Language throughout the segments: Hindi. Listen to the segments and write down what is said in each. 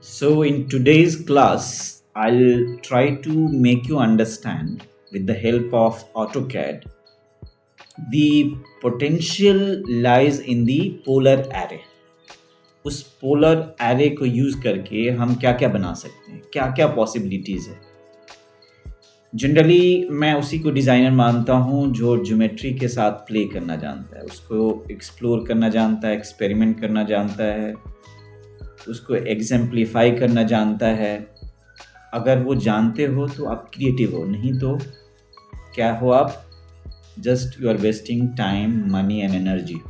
So, in today's class, I'll try to make you understand with the help of AutoCAD the potential lies in the polar array. उस पोलर एरे को यूज करके हम क्या क्या बना सकते हैं, क्या क्या पॉसिबिलिटीज है। जनरली मैं उसी को डिज़ाइनर मानता हूँ जो ज्योमेट्री के साथ प्ले करना जानता है, उसको एक्सप्लोर करना जानता है, एक्सपेरिमेंट करना जानता है, उसको एग्जाम्प्लीफाई करना जानता है। अगर वो जानते हो तो आप क्रिएटिव हो, नहीं तो क्या हो आप just you are wasting time, money and energy.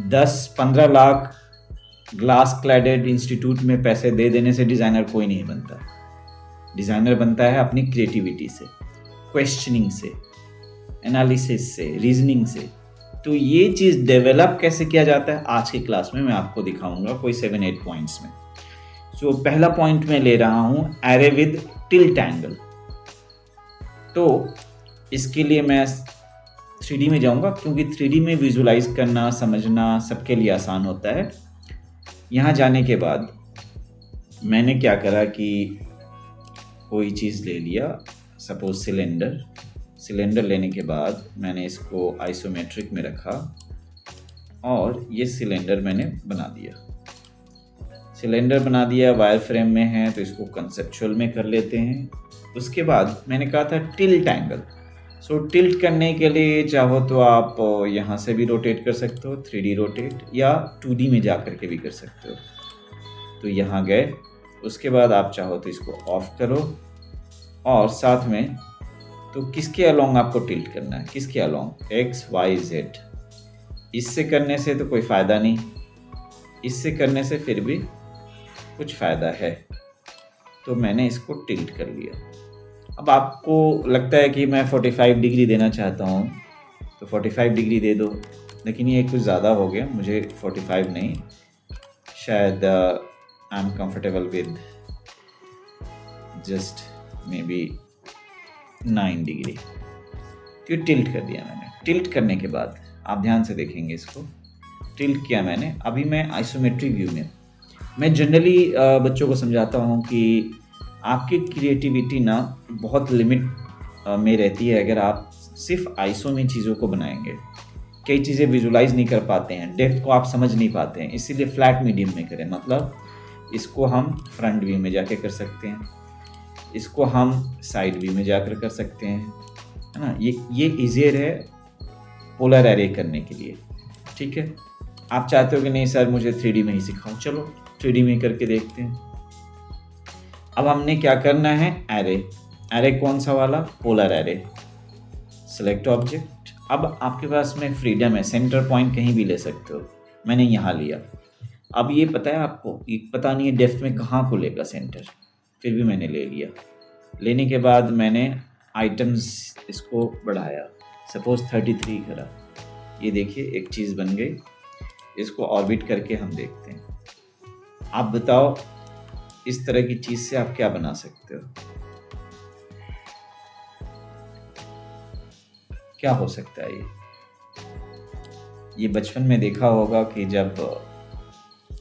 10-15 lakh glass cladded institute में पैसे दे देने से डिज़ाइनर कोई नहीं बनता। डिज़ाइनर बनता है अपनी क्रिएटिविटी से, क्वेश्चनिंग से, एनालिसिस से, रीजनिंग से। तो ये चीज़ डेवलप कैसे किया जाता है आज की क्लास में मैं आपको दिखाऊंगा कोई 7-8 पॉइंट्स में। सो पहला पॉइंट मैं ले रहा हूँ एरे विद टिल्ट एंगल। तो इसके लिए मैं 3D में जाऊंगा क्योंकि 3D में विजुलाइज करना, समझना सबके लिए आसान होता है। यहाँ जाने के बाद मैंने क्या करा कि कोई चीज़ ले लिया, सपोज सिलेंडर लेने के बाद मैंने इसको आइसोमेट्रिक में रखा और ये सिलेंडर मैंने बना दिया। वायर फ्रेम में है तो इसको कंसेप्चुअल में कर लेते हैं। उसके बाद मैंने कहा था टिल्ट एंगल। सो टिल्ट करने के लिए चाहो तो आप यहाँ से भी रोटेट कर सकते हो, 3D रोटेट, या 2D में जा कर के भी कर सकते हो। तो यहाँ गए, उसके बाद आप चाहो तो इसको ऑफ करो और साथ में तो किसके अलोंग आपको टिल्ट करना है, किसके अलोंग, X, Y, Z। इससे करने से तो कोई फ़ायदा नहीं, इससे करने से फिर भी कुछ फ़ायदा है। तो मैंने इसको टिल्ट कर लिया। अब आपको लगता है कि मैं 45 डिग्री देना चाहता हूँ तो 45 डिग्री दे दो, लेकिन ये कुछ ज़्यादा हो गया, मुझे 45 नहीं, शायद I am comfortable with just may be 9 degree. तो टिल्ट कर दिया मैंने। टिल्ट करने के बाद आप ध्यान से देखेंगे, इसको टिल्ट किया मैंने। अभी मैं आइसोमेट्रिक व्यू में, मैं जनरली बच्चों को समझाता हूँ कि आपकी क्रिएटिविटी ना बहुत लिमिट में रहती है अगर आप सिर्फ आइसो में चीज़ों को बनाएंगे। कई चीज़ें विजुलाइज नहीं कर पाते हैं, डेप्थ को आप समझ नहीं पाते हैं, इसीलिए फ्लैट मीडियम में करें। मतलब इसको हम फ्रंट व्यू में जाके कर सकते हैं, इसको हम साइड व्यू में जाकर कर सकते हैं, है ना। ये ईजियर है पोलर एरे करने के लिए, ठीक है। आप चाहते हो कि नहीं सर मुझे 3D में ही सिखाओ, चलो 3D में करके देखते हैं। अब हमने क्या करना है, एरे कौन सा वाला, पोलर एरे। Select object. अब आपके पास में फ्रीडम है, सेंटर पॉइंट कहीं भी ले सकते हो, मैंने यहाँ लिया। अब ये पता है आपको, ये पता नहीं है डेप्थ में कहाँ को लेगा सेंटर, फिर भी मैंने ले लिया। लेने के बाद मैंने आइटम्स इसको बढ़ाया, सपोज 33 करा। ये देखिए एक चीज़ बन गई। इसको ऑर्बिट करके हम देखते हैं। आप बताओ इस तरह की चीज़ से आप क्या बना सकते हो, क्या हो सकता है। ये बचपन में देखा होगा कि जब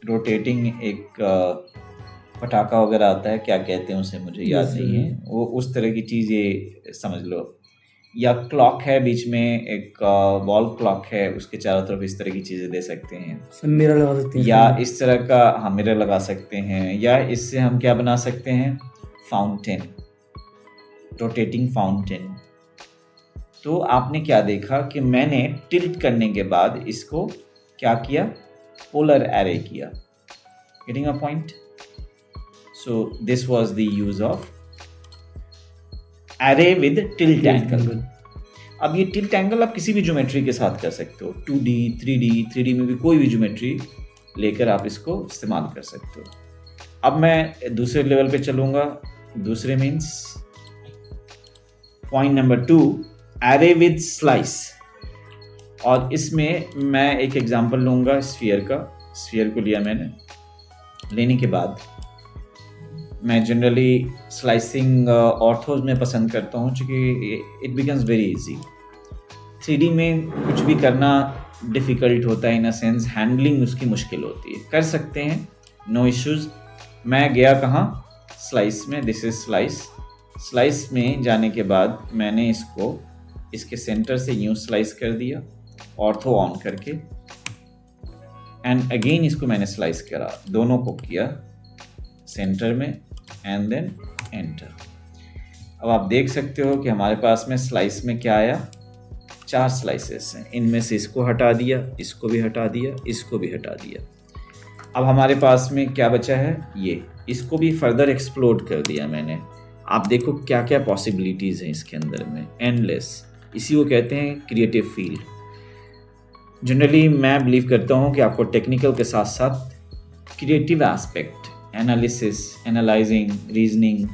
रोटेटिंग एक पटाखा वगैरह आता है, क्या कहते हैं उसे मुझे याद नहीं है, वो उस तरह की चीज़ ये समझ लो। या क्लॉक है, बीच में एक वॉल क्लॉक है, उसके चारों तरफ इस तरह की चीज़ें दे सकते हैं, मिरर लगा सकते हैं, या इस तरह का हम मिरर लगा सकते हैं, या इससे हम क्या बना सकते हैं, फाउंटेन, रोटेटिंग फाउंटेन। तो आपने क्या देखा कि मैंने टिल्ट करने के बाद इसको क्या किया, पोलर एरे किया। Getting a point. So this was the use of array with tilt angle. अब ये टिल्ट एंगल आप किसी भी ज्योमेट्री के साथ कर सकते हो, 2D, 3D में भी कोई भी ज्योमेट्री लेकर आप इसको इस्तेमाल कर सकते हो। अब मैं दूसरे लेवल पे चलूँगा। दूसरे means point number 2, array with slice. और इसमें मैं एक एग्जांपल लूँगा स्फीयर का। स्फीयर को लिया मैंने, लेने के बाद मैं जनरली स्लाइसिंग ऑर्थोज में पसंद करता हूँ क्योंकि it becomes very easy. 3D में कुछ भी करना डिफ़िकल्ट होता है, इन अ सेंस हैंडलिंग उसकी मुश्किल होती है। कर सकते हैं नो इश्यूज। मैं गया कहाँ, स्लाइस में, दिस इज स्लाइस। स्लाइस में जाने के बाद मैंने इसको इसके सेंटर से यूं स्लाइस कर दिया, ऑर्थो ऑन करके, एंड अगेन इसको मैंने स्लाइस करा, दोनों को किया सेंटर में एंड देन एंटर। अब आप देख सकते हो कि हमारे पास में स्लाइस में क्या आया, 4 स्लाइसेस हैं, इनमें से इसको हटा दिया, इसको भी हटा दिया, इसको भी हटा दिया। अब हमारे पास में क्या बचा है, ये, इसको भी फर्दर एक्सप्लोर कर दिया मैंने। आप देखो क्या क्या पॉसिबिलिटीज़ हैं इसके अंदर में, एंडलेस। इसी को कहते हैं क्रिएटिव फील्ड। जनरली मैं बिलीव करता हूँ कि आपको टेक्निकल के साथ साथ creative aspect, analysis, analysing, reasoning,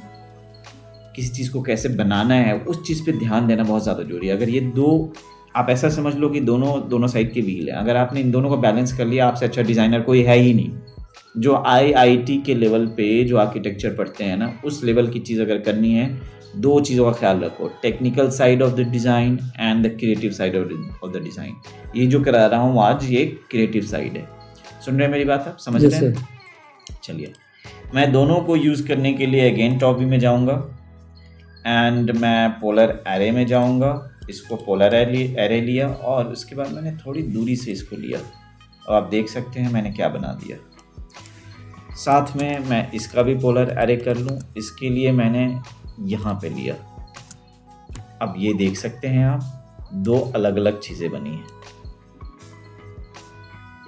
किसी चीज़ को कैसे बनाना है, उस चीज़ पे ध्यान देना बहुत ज़्यादा जरूरी है। अगर ये दो, आप ऐसा समझ लो कि दोनों साइड के व्हील हैं, अगर आपने इन दोनों को बैलेंस कर लिया, आपसे अच्छा डिज़ाइनर कोई है ही नहीं। जो IIT के लेवल पे जो आर्किटेक्चर पढ़ते हैं ना, उस लेवल की चीज़ अगर करनी है, 2 चीज़ों का ख्याल रखो, technical side of the design and the creative side of the design. ये जो करा रहा हूँ आज, ये क्रिएटिव साइड है। सुन रहे हैं मेरी बात, आप समझ रहे हैं? चलिए, मैं दोनों को यूज़ करने के लिए अगेन टॉप व्यू में जाऊँगा एंड मैं पोलर एरे में जाऊँगा। इसको पोलर एरे लिया और उसके बाद मैंने थोड़ी दूरी से इसको लिया, और आप देख सकते हैं मैंने क्या बना दिया। साथ में मैं इसका भी पोलर एरे कर लूँ, इसके लिए मैंने यहाँ पे लिया। अब ये देख सकते हैं आप, 2 अलग अलग चीज़ें बनी हैं।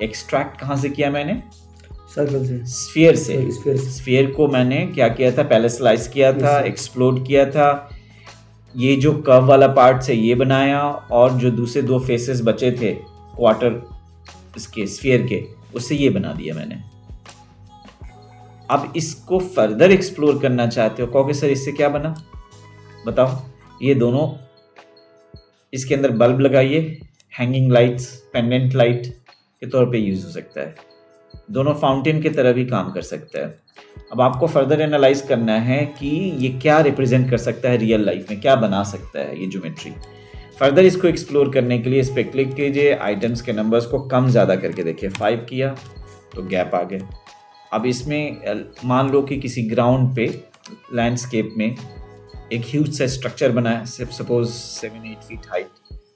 एक्सट्रैक्ट कहाँ से किया मैंने, सर्कल से, स्फीयर से। स्फीयर को मैंने क्या किया था, पहले स्लाइस किया था, एक्सप्लोड किया था, ये जो कर्व वाला पार्ट से ये बनाया, और जो दूसरे 2 फेसेस बचे थे क्वार्टर इसके स्फीयर के, उससे ये बना दिया मैंने। अब इसको फर्दर एक्सप्लोर करना चाहते हो, कहोगे सर इससे क्या बना, बताओ। ये दोनों, इसके अंदर बल्ब लगाइए, हैंगिंग लाइट्स, पेंडेंट लाइट के तौर पे यूज हो सकता है, दोनों फाउंटेन की तरह भी काम कर सकता है। अब आपको फर्दर एनालाइज करना है कि ये क्या रिप्रेजेंट कर सकता है रियल लाइफ में, क्या बना सकता है ये ज्योमेट्री। फर्दर इसको एक्सप्लोर करने के लिए इस पे क्लिक कीजिए, आइटम्स के नंबर्स को कम ज़्यादा करके देखिए, 5 किया तो गैप आ गया। अब इसमें मान लो कि किसी ग्राउंड पे लैंडस्केप में एक ह्यूज सा स्ट्रक्चर बना है, सपोज 7-8 फीट हाइट,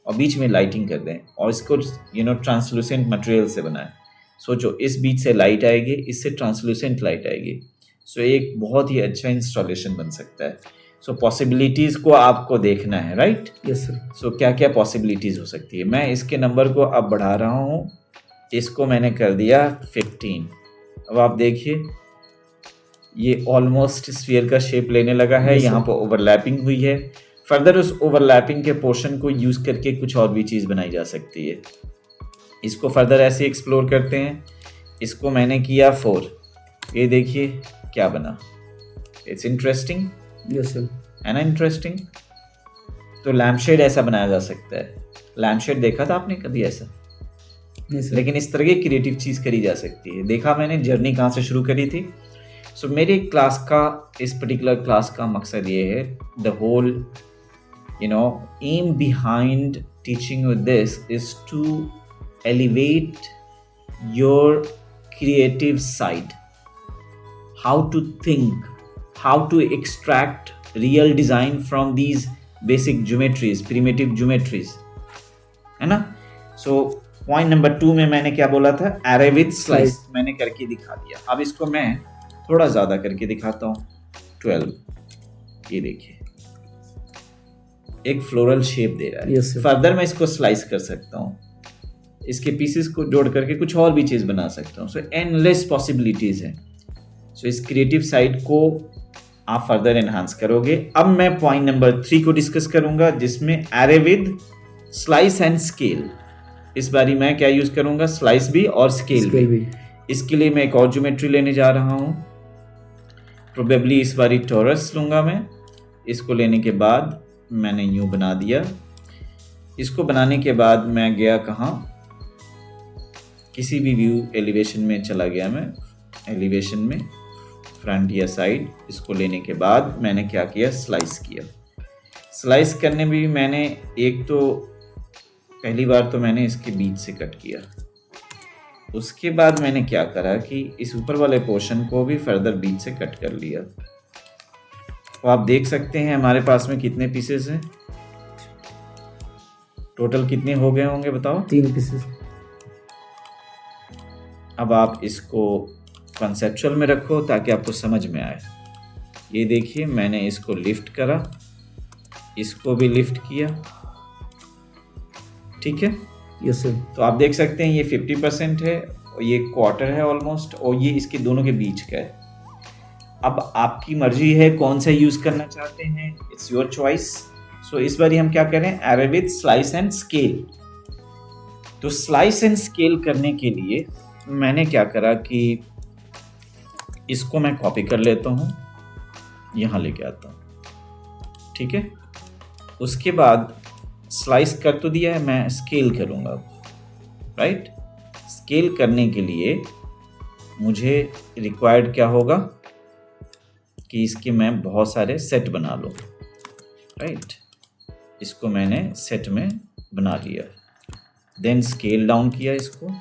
और बीच में लाइटिंग कर दें, और इसको ट्रांसलूसेंट मटेरियल से बना है। सोचो, इस बीच से लाइट आएगी, इससे ट्रांसलूसेंट लाइट आएगी, सो एक बहुत ही अच्छा इंस्टॉलेशन बन सकता है। सो पॉसिबिलिटीज़ को आपको देखना है, राइट? Yes sir. सो क्या क्या पॉसिबिलिटीज़ हो सकती है। मैं इसके नंबर को अब बढ़ा रहा हूँ, इसको मैंने कर दिया 15। अब आप देखिए ये ऑलमोस्ट स्फीयर का शेप लेने लगा है, यहाँ पर ओवरलैपिंग हुई है। फर्दर उस ओवरलैपिंग के पोर्शन को यूज़ करके कुछ और भी चीज़ बनाई जा सकती है। इसको फर्दर ऐसे एक्सप्लोर करते हैं। इसको मैंने किया 4, ये देखिए क्या बना, इट्स इंटरेस्टिंग। Yes sir. है ना इंटरेस्टिंग? तो लैम्पशेड ऐसा बनाया जा सकता है। लैम्पशेड देखा था आपने कभी ऐसा? लेकिन इस तरह की क्रिएटिव चीज़ करी जा सकती है। देखा मैंने जर्नी कहाँ से शुरू करी थी। सो मेरी क्लास का, इस पर्टिकुलर क्लास का मकसद ये है, the whole aim behind teaching with this is to elevate your creative side, how to think, how to extract real design from these basic geometries, primitive geometries, है ना? So पॉइंट नंबर 2 में मैंने क्या बोला था, एरे विद स्लाइस मैंने करके दिखा दिया। अब इसको मैं थोड़ा ज्यादा करके दिखाता हूँ, 12। ये देखिए एक फ्लोरल शेप दे रहा है। फर्दर मैं इसको स्लाइस कर सकता हूँ, इसके पीसेस को जोड़ करके कुछ और भी चीज़ बना सकता हूँ। सो एंडलेस पॉसिबिलिटीज़ हैं। सो इस क्रिएटिव साइड को आप फर्दर एनहांस करोगे। अब मैं पॉइंट नंबर 3 को डिस्कस करूंगा, जिसमें array with slice and scale. इस बारी मैं क्या यूज़ करूंगा, स्लाइस भी और स्केल भी। इसके लिए मैं एक और ज्योमेट्री लेने जा रहा हूँ, प्रोबेबली इस बारी टॉरस लूँगा मैं। इसको लेने के बाद मैंने यूँ बना दिया। इसको बनाने के बाद मैं गया कहाँ, किसी भी व्यू एलिवेशन में चला गया मैं, एलिवेशन में फ्रंट या साइड। इसको लेने के बाद मैंने क्या किया, स्लाइस किया। स्लाइस करने में भी मैंने एक तो पहली बार तो मैंने इसके बीच से कट किया, उसके बाद मैंने क्या करा कि इस ऊपर वाले पोर्शन को भी फर्दर बीच से कट कर लिया। तो आप देख सकते हैं हमारे पास में कितने पीसेस हैं, टोटल कितने हो गए होंगे बताओ? 3 पीसेस। अब आप इसको कॉन्सेप्चुअल में रखो ताकि आपको समझ में आए। ये देखिए मैंने इसको लिफ्ट करा, इसको भी लिफ्ट किया, ठीक है। Yes sir. तो आप देख सकते हैं ये 50% है और ये क्वार्टर है ऑलमोस्ट, और ये इसके दोनों के बीच का है। अब आपकी मर्जी है कौन सा यूज करना चाहते हैं, इट्स योर चॉइस। सो इस बार हम क्या करें, array with slice and scale. तो स्लाइस एंड स्केल करने के लिए मैंने क्या करा कि इसको मैं कॉपी कर लेता हूँ, यहाँ लेके आता हूँ, ठीक है। उसके बाद स्लाइस कर तो दिया है, मैं स्केल करूँगा राइट। स्केल करने के लिए मुझे रिक्वायर्ड क्या होगा कि इसके मैं बहुत सारे सेट बना लूँ राइट। इसको मैंने सेट में बना लिया, देन स्केल डाउन किया इसको।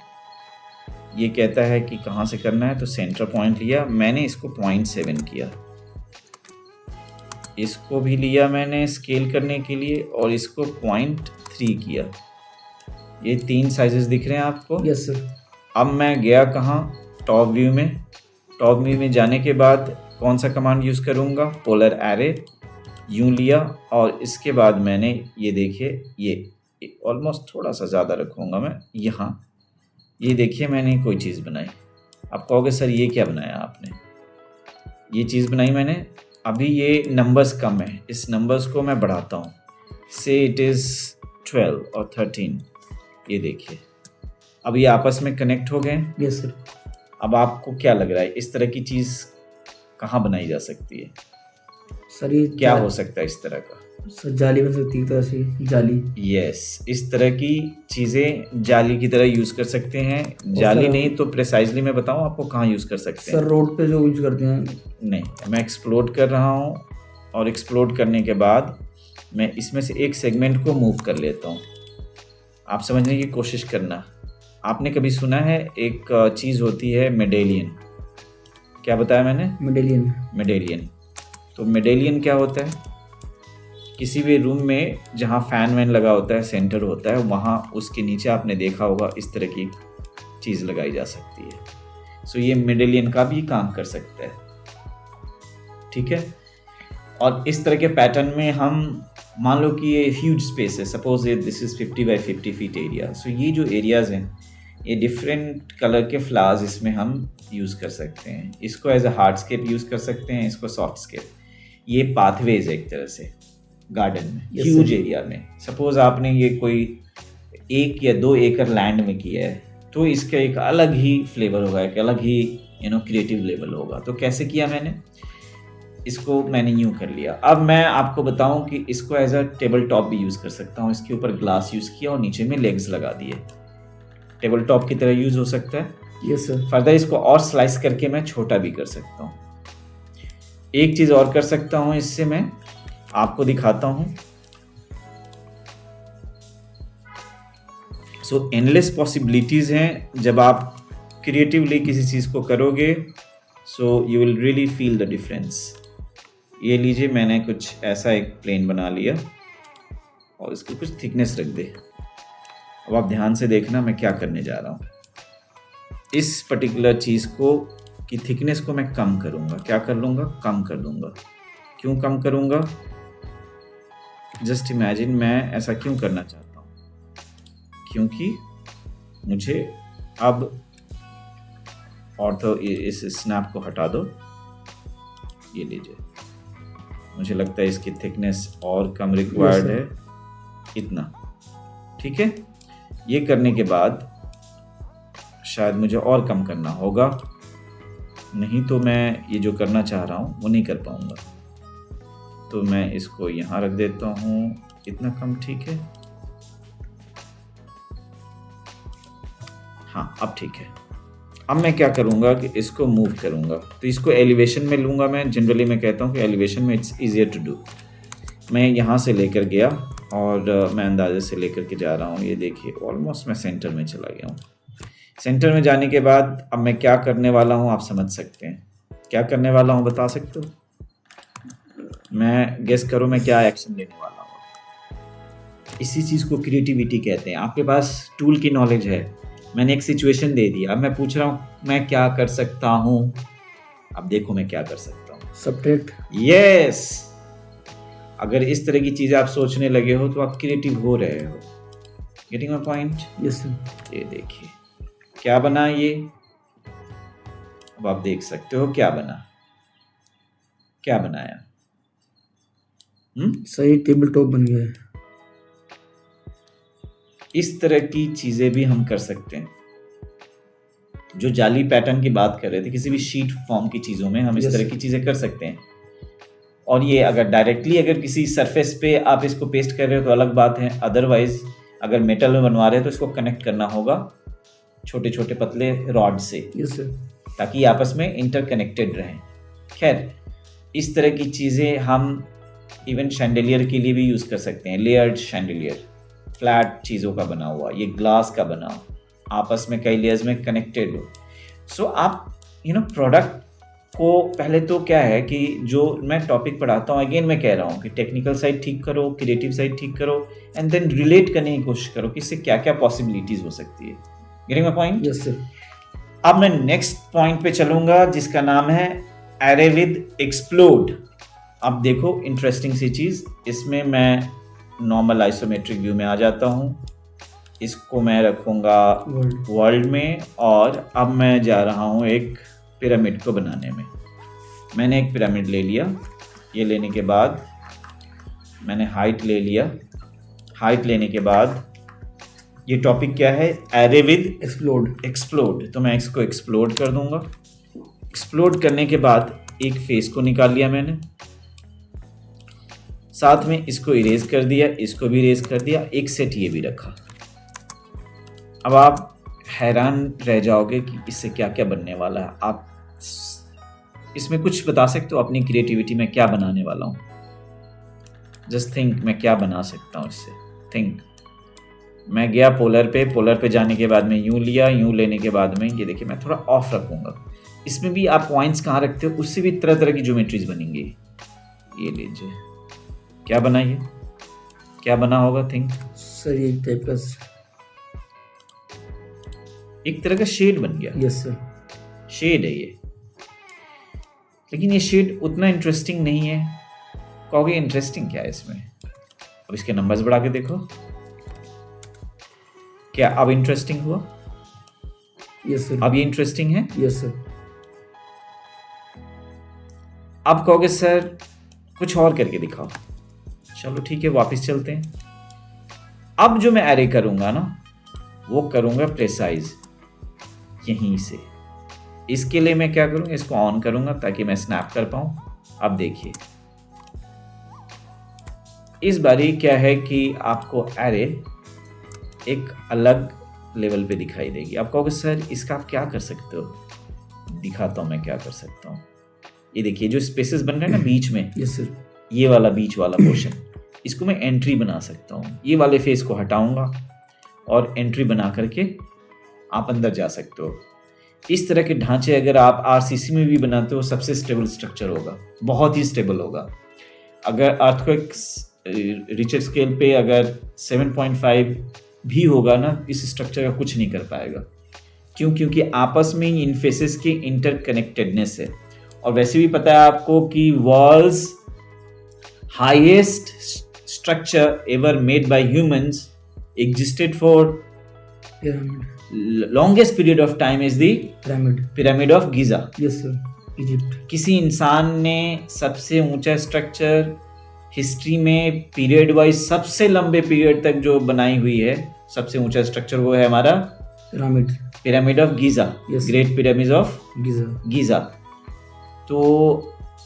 ये कहता है कि कहाँ से करना है, तो सेंटर पॉइंट लिया मैंने, इसको 0.7 किया। इसको भी लिया मैंने स्केल करने के लिए और इसको 0.3 किया। ये 3 साइजेस दिख रहे हैं आपको? Yes sir. अब मैं गया कहाँ, टॉप व्यू में। टॉप व्यू में जाने के बाद कौन सा कमांड यूज़ करूँगा, पोलर एरे। यूँ लिया और इसके बाद मैंने ये देखिए, ये ऑलमोस्ट थोड़ा सा ज़्यादा रखूँगा मैं यहाँ। ये देखिए मैंने कोई चीज़ बनाई। आप कहोगे सर ये क्या बनाया आपने? ये चीज़ बनाई मैंने। अभी ये नंबर्स कम है, इस नंबर्स को मैं बढ़ाता हूँ, से इट इज़ 12 और 13। ये देखिए अब ये आपस में कनेक्ट हो गए। Yes sir. अब आपको क्या लग रहा है इस तरह की चीज़ कहाँ बनाई जा सकती है? सर ये क्या हो सकता है इस तरह का? सर जाली बन सकती है, तरह से जाली। यस, इस तरह की चीज़ें जाली की तरह यूज़ कर सकते हैं। जाली नहीं तो प्रिसाइजली मैं बताऊँ आपको कहाँ यूज़ कर सकते हैं। सर रोड पे जो यूज करते हैं। नहीं, मैं एक्सप्लोड कर रहा हूँ और एक्सप्लोड करने के बाद मैं इसमें से एक सेगमेंट को मूव कर लेता हूँ। आप समझने की कोशिश करना। आपने कभी सुना है एक चीज़ होती है मेडेलियन? क्या बताया मैंने? मेडेलियन। मेडेलियन। तो मेडेलियन क्या होता है? किसी भी रूम में जहाँ फ़ैन वैन लगा होता है, सेंटर होता है, वहाँ उसके नीचे आपने देखा होगा इस तरह की चीज़ लगाई जा सकती है। सो ये मेडेलियन का भी काम कर सकता है, ठीक है। और इस तरह के पैटर्न में हम मान लो कि ये ह्यूज स्पेस है, सपोज ये this is 50 by 50 feet area. So ये जो एरियाज़ हैं ये डिफरेंट कलर के फ्लावर्स इसमें हम यूज़ कर सकते हैं। इसको एज अ हार्डस्केप यूज़ कर सकते हैं, इसको सॉफ्टस्केप। ये पाथवेज एक तरह से गार्डन में, ह्यूज एरिया में। सपोज आपने ये कोई 1 या 2 एकड़ लैंड में किया है तो इसका एक अलग ही फ्लेवर होगा, एक अलग ही क्रिएटिव लेवल होगा। तो कैसे किया मैंने इसको, मैंने यूँ कर लिया। अब मैं आपको बताऊं कि इसको एज अ टेबल टॉप भी यूज़ कर सकता हूँ। इसके ऊपर ग्लास यूज़ किया और नीचे में लेग्स लगा दिए, टेबल टॉप की तरह यूज़ हो सकता है। Yes sir. फर्दर इसको और स्लाइस करके मैं छोटा भी कर सकता हूँ। एक चीज़ और कर सकता हूँ, इससे मैं आपको दिखाता हूँ। सो एंडलेस पॉसिबिलिटीज़ हैं जब आप क्रिएटिवली किसी चीज़ को करोगे। So you will really feel the difference. ये लीजिए, मैंने कुछ ऐसा एक प्लेन बना लिया और इसको कुछ थिकनेस रख दे। अब आप ध्यान से देखना मैं क्या करने जा रहा हूँ। इस पर्टिकुलर चीज़ को की थिकनेस को मैं कम करूँगा। क्या कर लूँगा? कम कर दूँगा। क्यों कम करूँगा? जस्ट इमेजिन मैं ऐसा क्यों करना चाहता हूँ, क्योंकि मुझे अब और तो इस स्नैप को हटा दो, ये लीजिए। मुझे लगता है इसकी थिकनेस और कम रिक्वायर्ड है, इतना, ठीक है। ये करने के बाद शायद मुझे और कम करना होगा, नहीं तो मैं ये जो करना चाह रहा हूँ वो नहीं कर पाऊँगा। तो मैं इसको यहाँ रख देता हूँ, इतना कम, ठीक है। हाँ, अब ठीक है। अब मैं क्या करूँगा कि इसको मूव करूँगा। तो इसको एलिवेशन में लूँगा मैं। जनरली मैं कहता हूँ कि एलिवेशन में इट्स ईजियर टू डू। मैं यहाँ से लेकर गया और मैं अंदाजे से लेकर के जा रहा हूँ। ये देखिए ऑलमोस्ट मैं सेंटर में चला गया हूँ। सेंटर में जाने के बाद अब मैं क्या करने वाला हूँ आप समझ सकते हैं। क्या करने वाला हूँ बता सकते हो? मैं गेस करो मैं क्या एक्शन लेने वाला हूँ। इसी चीज़ को क्रिएटिविटी कहते हैं। आपके पास टूल की नॉलेज है, मैंने एक सिचुएशन दे दी, अब मैं पूछ रहा हूँ मैं क्या कर सकता हूँ। अब देखो मैं क्या कर सकता हूँ। सब्ट्रैक्ट। यस, अगर इस तरह की चीज़ें आप सोचने लगे हो तो आप क्रिएटिव हो रहे हो। Getting my point? Yes sir. ये देखिए क्या बना ये, अब आप देख सकते हो क्या बना, क्या बनाया। सही टेबल टॉप बन गया है। इस तरह की चीजें भी हम कर सकते हैं। जो जाली पैटर्न की बात कर रहे थे, किसी भी शीट फॉर्म की चीजों में हम इस Yes, तरह sir. की चीजें कर सकते हैं। और ये अगर डायरेक्टली अगर किसी सरफेस पे आप इसको पेस्ट कर रहे हो तो अलग बात है, अदरवाइज अगर मेटल में बनवा रहे हो तो इसको कनेक्ट करना होगा छोटे छोटे पतले रॉड से, यस सर। ताकि आपस में इंटरकनेक्टेड रहें। खैर, इस तरह की चीज़ें हम इवन शैंडलियर के लिए भी यूज़ कर सकते हैं। लेयर्ड शैंडलियर, फ्लैट चीज़ों का बना हुआ, ये ग्लास का बना हुआ, आपस में कई लेयर्स में कनेक्टेड हो। सो आप प्रोडक्ट को पहले तो क्या है कि जो मैं टॉपिक पढ़ाता हूँ, अगेन मैं कह रहा हूँ कि टेक्निकल साइड ठीक करो, क्रिएटिव साइड ठीक करो, एंड देन रिलेट करने की कोशिश करो कि इससे क्या क्या पॉसिबिलिटीज़ हो सकती है। Getting my point? Yes sir. अब मैं नेक्स्ट पॉइंट पे चलूंगा जिसका नाम है एरे विद एक्सप्लोड। अब देखो इंटरेस्टिंग सी चीज़, इसमें मैं नॉर्मल आइसोमेट्रिक व्यू में आ जाता हूँ, इसको मैं रखूँगा वर्ल्ड में, और अब मैं जा रहा हूँ एक पिरामिड को बनाने में। मैंने एक पिरामिड ले लिया, ये लेने के बाद मैंने हाइट ले लिया, हाइट लेने के बाद ये टॉपिक क्या है, एरे विद एक्सप्लोड। तो मैं इसको एक्सप्लोड कर दूंगा। एक्सप्लोड करने के बाद एक फेस को निकाल लिया मैंने, साथ में इसको इरेज कर दिया, इसको भी इरेज कर दिया, एक सेट ये भी रखा। अब आप हैरान रह जाओगे कि इससे क्या क्या बनने वाला है। आप इसमें कुछ बता सकते हो अपनी क्रिएटिविटी में क्या बनाने वाला हूँ? जस्ट थिंक मैं क्या बना सकता हूँ इससे। थिंक। मैं गया पोलर पे जाने के बाद में यूं लिया, यूं लेने के बाद में ये देखिए मैं थोड़ा ऑफ रखूंगा। इसमें भी आप पॉइंट्स कहाँ रखते हो, उससे भी तरह तरह की ज्योमेट्रीज बनेंगी। ये लीजिए, क्या बना, ये क्या बना होगा? थिंक सर ये टाइप का एक तरह का शेड बन गया। Yes sir. शेड है ये, लेकिन ये शेड उतना इंटरेस्टिंग नहीं है। कहोगे इंटरेस्टिंग क्या है इसमें? अब इसके नंबर्स बढ़ा के देखो, क्या अब इंटरेस्टिंग हुआ? Yes sir. अब ये इंटरेस्टिंग है? Yes sir. अब कहोगे सर कुछ और करके दिखाओ। चलो ठीक है, वापस चलते हैं। अब जो मैं एरे करूंगा ना, वो करूंगा प्रेसाइज यहीं से। इसके लिए मैं क्या करूंगा, इसको ऑन करूंगा ताकि मैं स्नैप कर पाऊं। अब देखिए इस बारी क्या है कि आपको एरे एक अलग लेवल पे दिखाई देगी। आप कहोगे सर इसका आप क्या कर सकते हो? दिखाता हूँ मैं क्या कर सकता हूँ। ये देखिए जो स्पेसेस बन रहे हैं ना बीच में, यस सर। ये वाला बीच वाला पोर्शन, इसको मैं एंट्री बना सकता हूँ। ये वाले फेस को हटाऊंगा और एंट्री बना करके आप अंदर जा सकते हो। इस तरह के ढांचे अगर आप आरसीसी में भी बनाते हो, सबसे स्टेबल स्ट्रक्चर होगा, बहुत ही स्टेबल होगा। अगर अर्थक्वेक रिचर स्केल पे अगर 7.5 भी होगा ना, इस स्ट्रक्चर का कुछ नहीं कर पाएगा। क्यों? क्योंकि आपस में इन फेसेस की इंटरकनेक्टेडनेस है। और वैसे भी पता है आपको कि world's highest structure ever made by humans existed for longest period of time is the pyramid of Giza. Yes sir. Egypt. किसी इंसान ने सबसे ऊंचा स्ट्रक्चर हिस्ट्री में पीरियड वाइज सबसे लंबे पीरियड तक जो बनाई हुई है, सबसे ऊंचा स्ट्रक्चर वो है हमारा pyramid of Giza. Great pyramid of Giza. तो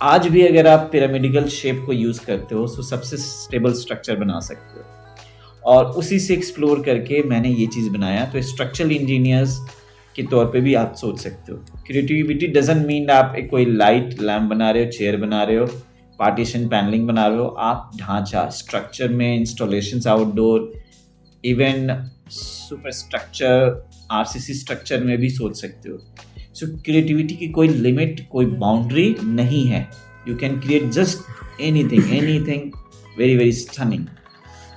आज भी अगर आप पिरामिडिकल शेप को यूज करते हो तो सबसे स्टेबल स्ट्रक्चर बना सकते हो। और उसी से एक्सप्लोर करके मैंने ये चीज़ बनाया। तो स्ट्रक्चरल इंजीनियर्स के तौर पे भी आप सोच सकते हो। क्रिएटिविटी डजंट मीन आप एक कोई लाइट लैम्प बना रहे हो, चेयर बना रहे हो, पार्टीशन पैनलिंग बना रहे हो। आप ढांचा स्ट्रक्चर में installations outdoor, even super structure RCC structure में भी सोच सकते हो। सो क्रिएटिविटी की कोई लिमिट, कोई बाउंड्री नहीं है। You can create just anything very very stunning.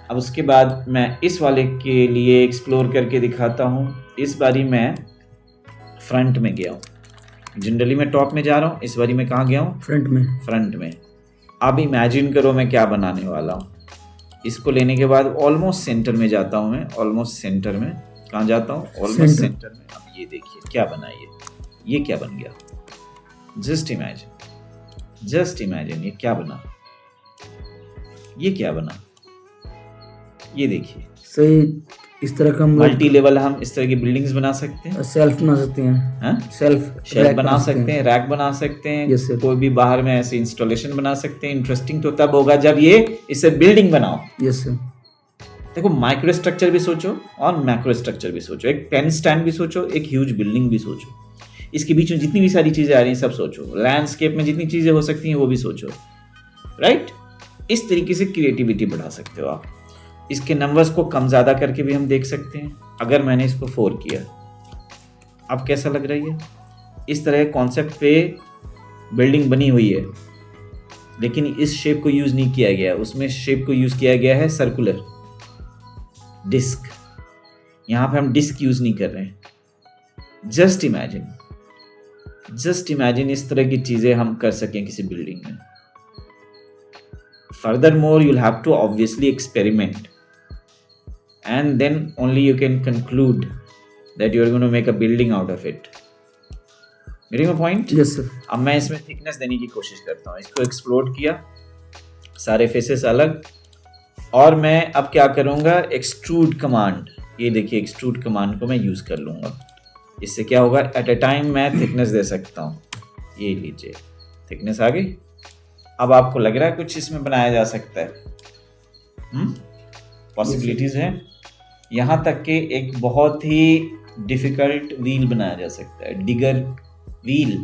अब उसके बाद मैं इस वाले के लिए एक्सप्लोर करके दिखाता हूँ। इस बारी मैं फ्रंट में गया हूँ। जनरली मैं टॉप में जा रहा हूँ, इस बारी मैं कहाँ गया हूँ? फ्रंट में। अब इमेजिन करो मैं क्या बनाने वाला हूँ। इसको लेने के बाद ऑलमोस्ट सेंटर में जाता हूँ मैं, ऑलमोस्ट सेंटर में। कहाँ जाता हूँ? ऑलमोस्ट सेंटर में। अब ये देखिए क्या बना, ये क्या बन गया? जस्ट इमेजिन ये क्या बना, ये क्या बना, ये देखिए। सही, इस तरह का मल्टी लेवल हम इस तरह की बिल्डिंग्स बना सकते हैं, सेल्फ बना सकते हैं, शेल्फ बना सकते हैं, रैक बना सकते हैं, कोई भी बाहर में ऐसे इंस्टॉलेशन बना सकते हैं। इंटरेस्टिंग तो तब होगा जब ये इसे बिल्डिंग बनाओ। Yes sir. देखो माइक्रो स्ट्रक्चर भी सोचो और मैक्रो स्ट्रक्चर भी सोचो, एक पेन स्टैंड भी सोचो, एक ह्यूज बिल्डिंग भी सोचो, इसके बीच में जितनी भी सारी चीजें आ रही हैं सब सोचो, लैंडस्केप में जितनी चीजें हो सकती हैं वो भी सोचो, राइट। इस तरीके से क्रिएटिविटी बढ़ा सकते हो आप। इसके नंबर्स को कम ज़्यादा करके भी हम देख सकते हैं। अगर मैंने इसको 4 किया, अब कैसा लग रही है? इस तरह कॉन्सेप्ट पे बिल्डिंग बनी हुई है, लेकिन इस शेप को यूज़ नहीं किया गया, उसमें शेप को यूज़ किया गया है सर्कुलर डिस्क। यहाँ पे हम डिस्क यूज़ नहीं कर रहे हैं। जस्ट इमेजिन इस तरह की चीज़ें हम कर सकें किसी बिल्डिंग में। Furthermore, you'll have to obviously experiment, and then only you can conclude that you're going to make a building out of it. Getting my point? Yes sir. अब मैं इसमें थिकनेस देने की कोशिश करता हूँ। इसको एक्सप्लोर किया, सारे फेसेस अलग, और मैं अब क्या करूँगा? एक्सट्रूड कमांड, ये देखिए एक्सट्रूड कमांड को मैं यूज़ कर लूँगा। इससे क्या होगा? एट अ टाइम मैं थिकनेस दे सकता हूँ। ये लीजिए, थिकनेस आ गई। अब आपको लग रहा है कुछ इसमें बनाया जा सकता है? पॉसिबिलिटीज हैं। यहाँ तक कि एक बहुत ही डिफिकल्ट व्हील बनाया जा सकता है, डिगर व्हील।